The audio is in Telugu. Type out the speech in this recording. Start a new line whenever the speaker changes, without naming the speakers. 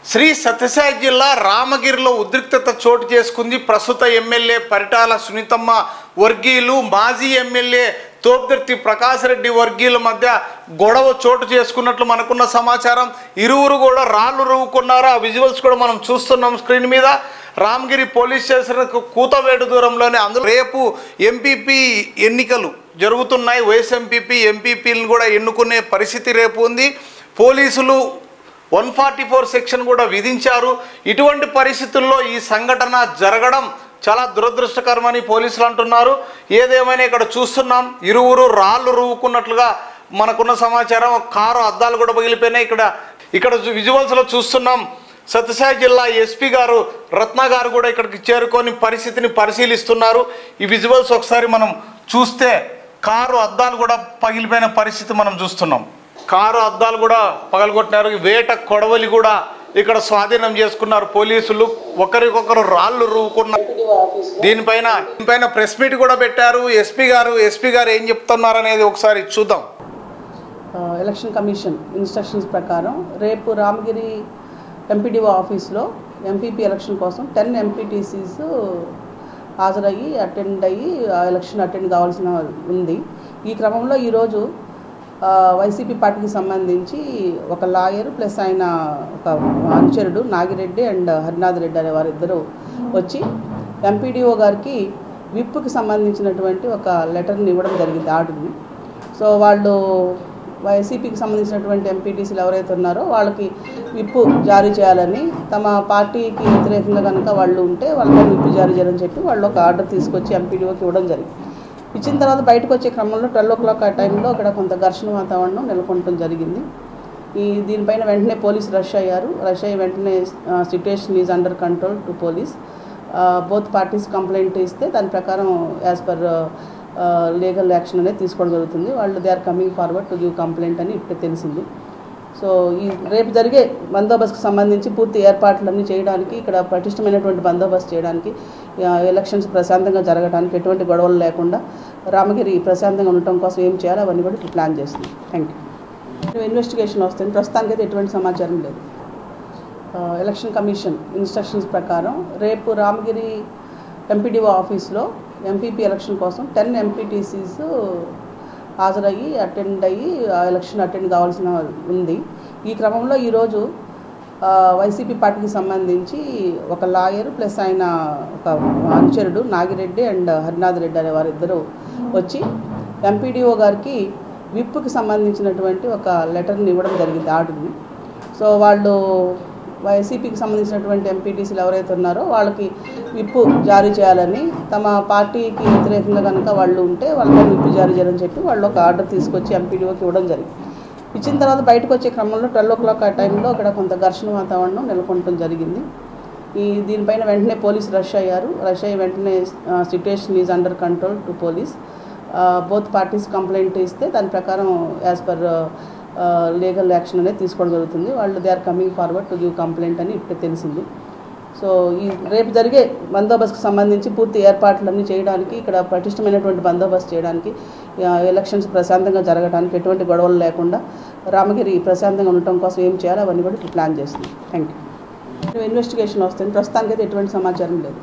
శ్రీ సత్యసాయి జిల్లా రామగిరిలో ఉద్రిక్తత చోటు చేసుకుంది. ప్రస్తుత ఎమ్మెల్యే పరిటాల సునీతమ్మ వర్గీయులు మాజీ ఎమ్మెల్యే తోపుదుర్తి ప్రకాష్ రెడ్డి వర్గీయుల మధ్య గొడవ చోటు చేసుకున్నట్లు మనకున్న సమాచారం. ఇరువురు కూడా రాళ్ళు రువ్వుకున్నారు. ఆ విజువల్స్ కూడా మనం చూస్తున్నాం స్క్రీన్ మీద. రామగిరి పోలీస్ స్టేషన్కు కూతవేటు దూరంలోనే అందులో రేపు ఎంపీపీ ఎన్నికలు జరుగుతున్నాయి. వైఎస్ ఎంపీపీలను కూడా ఎన్నుకునే పరిస్థితి రేపు ఉంది. పోలీసులు 144 సెక్షన్ కూడా విధించారు. ఇటువంటి పరిస్థితుల్లో ఈ సంఘటన జరగడం చాలా దురదృష్టకరమని పోలీసులు అంటున్నారు. ఏదేమైనా ఇక్కడ చూస్తున్నాం ఇరువురు రాళ్ళు రువ్వుకున్నట్లుగా మనకున్న సమాచారం. కారు అద్దాలు కూడా పగిలిపోయినాయి. ఇక్కడ విజువల్స్లో చూస్తున్నాం. సత్యసాయి జిల్లా ఎస్పీ గారు రత్న గారు కూడా ఇక్కడికి చేరుకొని పరిస్థితిని పరిశీలిస్తున్నారు. ఈ విజువల్స్ ఒకసారి మనం చూస్తే కారు అద్దాలు కూడా పగిలిపోయిన పరిస్థితి మనం చూస్తున్నాం. కారు అద్దాలు కూడా పగలగొట్టినారు. వేట కొడవలి కూడా ఇక్కడ స్వాధీనం చేసుకున్నారు పోలీసులు. ఒకరికొకరు రాళ్ళు రువ్వుకున్నారు. దీనిపైన ప్రెస్ మీట్ కూడా పెట్టారు ఎస్పీ గారు ఏం చెప్తున్నారు అనేది ఒకసారి చూద్దాం.
ఎలక్షన్ కమిషన్ ఇన్స్ట్రక్షన్స్ ప్రకారం రేపు రామగిరి ఎంపీడీఓ ఆఫీస్లో ఎంపీపీ ఎలక్షన్ కోసం 10 ఎంపీటీసీస్ హాజరయ్యి అటెండ్ కావాల్సిన ఉంది. ఈ క్రమంలో ఈరోజు వైసీపీ పార్టీకి సంబంధించి ఒక లాయర్ ప్లస్ ఆయన ఒక అనుచరుడు నాగిరెడ్డి అండ్ హరినాథ్ రెడ్డి అనే వారిద్దరూ వచ్చి ఎంపీడీఓ గారికి విప్కి సంబంధించినటువంటి ఒక లెటర్ని ఇవ్వడం జరిగింది, ఆర్డర్ని. సో వాళ్ళు వైసీపీకి సంబంధించినటువంటి ఎంపీటీసీలు ఎవరైతే ఉన్నారో వాళ్ళకి విప్పు జారీ చేయాలని, తమ పార్టీకి వ్యతిరేకంగా కనుక వాళ్ళు ఉంటే వాళ్ళకి విప్పు జారీ చేయాలని చెప్పి వాళ్ళు ఒక ఆర్డర్ తీసుకొచ్చి ఎంపీడీఓకి ఇవ్వడం జరిగింది. ఇచ్చిన తర్వాత బయటకు వచ్చే క్రమంలో 12 o'clock ఆ టైంలో అక్కడ కొంత ఘర్షణ వాతావరణం నెలకొనడం జరిగింది. దీనిపైన వెంటనే పోలీసు రష్ అయ్యి వెంటనే situation is under control to police. Both parties complaint ఇస్తే దాని ప్రకారం యాజ్ పర్ లీగల్ యాక్షన్ అనేది తీసుకోవడం జరుగుతుంది. వాళ్ళు they are coming forward to give complaint అని ఇప్పుడే తెలిసింది. సో ఈ రేపు జరిగే బందోబస్తుకు సంబంధించి పూర్తి ఏర్పాట్లన్నీ చేయడానికి, ఇక్కడ పటిష్టమైనటువంటి బందోబస్తు చేయడానికి, ఎలక్షన్స్ ప్రశాంతంగా జరగడానికి, ఎటువంటి గొడవలు లేకుండా రామగిరి ప్రశాంతంగా ఉండటం కోసం ఏం చేయాలో అవన్నీ కూడా ప్లాన్ చేస్తుంది. Thank you. ఇన్వెస్టిగేషన్ వస్తుంది. ప్రస్తుతానికి అయితే ఎటువంటి సమాచారం లేదు. ఎలక్షన్ కమిషన్ ఇన్స్ట్రక్షన్స్ ప్రకారం రేపు రామగిరి ఎంపీడీఓ ఆఫీస్లో ఎంపీపీ ఎలక్షన్ కోసం 10 ఎంపీటీసీస్ హాజరయ్యి అటెండ్ కావాల్సిన ఉంది. ఈ క్రమంలో ఈరోజు వైసీపీ పార్టీకి సంబంధించి ఒక లాయర్ ప్లస్ ఆయన ఒక అనుచరుడు నాగిరెడ్డి అండ్ హరినాథ్ రెడ్డి అనే వారిద్దరూ వచ్చి ఎంపీడీఓ గారికి విప్కి సంబంధించినటువంటి ఒక లెటర్ని ఇవ్వడం జరిగింది, ఆర్డర్ని. సో వాళ్ళు వైసీపీకి సంబంధించినటువంటి ఎంపీటీసీలు ఎవరైతే ఉన్నారో వాళ్ళకి విప్పు జారీ చేయాలని, తమ పార్టీకి వ్యతిరేకంగా కనుక వాళ్ళు ఉంటే వాళ్ళకి విప్పు జారీ చేయాలని చెప్పి వాళ్ళు ఒక ఆర్డర్ తీసుకొచ్చి ఎంపీడీఓకి ఇవ్వడం జరిగింది. ఇచ్చిన తర్వాత బయటకు వచ్చే క్రమంలో 12 o'clock ఆ టైంలో అక్కడ కొంత ఘర్షణ వాతావరణం నెలకొనడం జరిగింది. దీనిపైన వెంటనే పోలీసు రష్ అయ్యి వెంటనే situation is under control to police. Both parties complaint ఇస్తే దాని ప్రకారం యాజ్ పర్ లీగల్ యాక్షన్ అనేది తీసుకోవడం జరుగుతుంది. వాళ్ళు they are coming forward to give complaint అని ఇప్పుడే తెలిసింది. సో ఈ రేపు జరిగే బందోబస్తుకు సంబంధించి పూర్తి ఏర్పాట్లన్నీ చేయడానికి, ఇక్కడ పటిష్టమైనటువంటి బందోబస్తు చేయడానికి, ఎలక్షన్స్ ప్రశాంతంగా జరగడానికి, ఎటువంటి గొడవలు లేకుండా రామగిరి ప్రశాంతంగా ఉండటం కోసం ఏం చేయాలో అవన్నీ కూడా ప్లాన్ చేస్తుంది. Thank you. ఇన్వెస్టిగేషన్ వస్తుంది. ప్రస్తుతానికి అయితే ఎటువంటి సమాచారం లేదు.